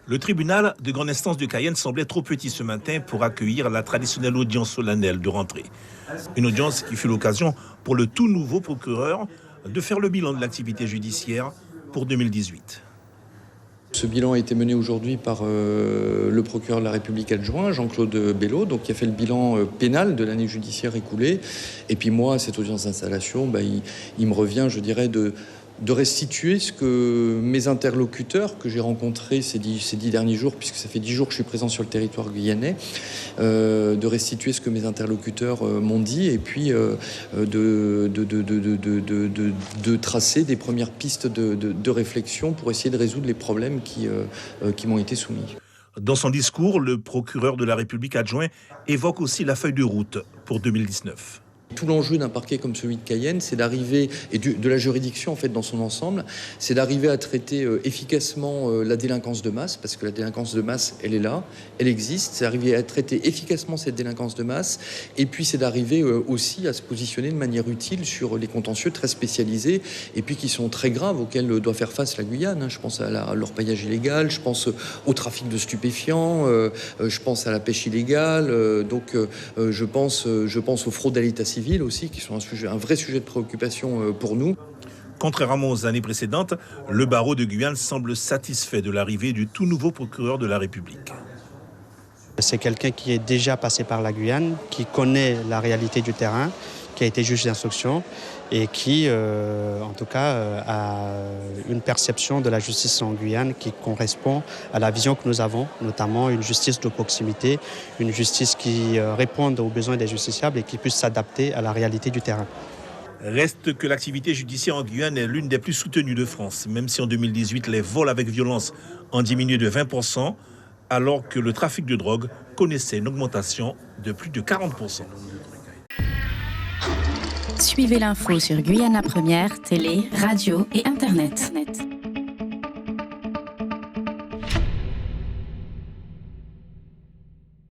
Le tribunal de grande instance de Cayenne semblait trop petit ce matin pour accueillir la traditionnelle audience solennelle de rentrée. Une audience qui fut l'occasion pour le tout nouveau procureur de faire le bilan de l'activité judiciaire pour 2018. Ce bilan a été mené aujourd'hui par le procureur de la République adjoint, Jean-Claude Bello, donc qui a fait le bilan pénal de l'année judiciaire écoulée. Et puis moi, cette audience d'installation, il me revient, je dirais, de restituer ce que mes interlocuteurs que j'ai rencontrés ces 10 derniers jours, puisque ça fait 10 jours que je suis présent sur le territoire guyanais, de restituer ce que mes interlocuteurs m'ont dit et puis de tracer des premières pistes de réflexion pour essayer de résoudre les problèmes qui m'ont été soumis. Dans son discours, le procureur de la République adjoint évoque aussi la feuille de route pour 2019. Tout l'enjeu d'un parquet comme celui de Cayenne, c'est d'arriver, et de la juridiction en fait dans son ensemble, c'est d'arriver à traiter efficacement la délinquance de masse, parce que la délinquance de masse, elle est là, elle existe, c'est d'arriver à traiter efficacement cette délinquance de masse, et puis c'est d'arriver aussi à se positionner de manière utile sur les contentieux très spécialisés, et puis qui sont très graves, auxquels doit faire face la Guyane. Je pense à l'orpaillage illégal, je pense au trafic de stupéfiants, je pense à la pêche illégale, je pense aux fraudes à l'état civil aussi, qui sont un vrai sujet de préoccupation pour nous. Contrairement aux années précédentes, le barreau de Guyane semble satisfait de l'arrivée du tout nouveau procureur de la République. C'est quelqu'un qui est déjà passé par la Guyane, qui connaît la réalité du terrain, qui a été juge d'instruction et qui, en tout cas, a une perception de la justice en Guyane qui correspond à la vision que nous avons, notamment une justice de proximité, une justice qui réponde aux besoins des justiciables et qui puisse s'adapter à la réalité du terrain. Reste que l'activité judiciaire en Guyane est l'une des plus soutenues de France, même si en 2018, les vols avec violence ont diminué de 20%, alors que le trafic de drogue connaissait une augmentation de plus de 40%. Suivez l'info sur Guyana Première, télé, radio et Internet.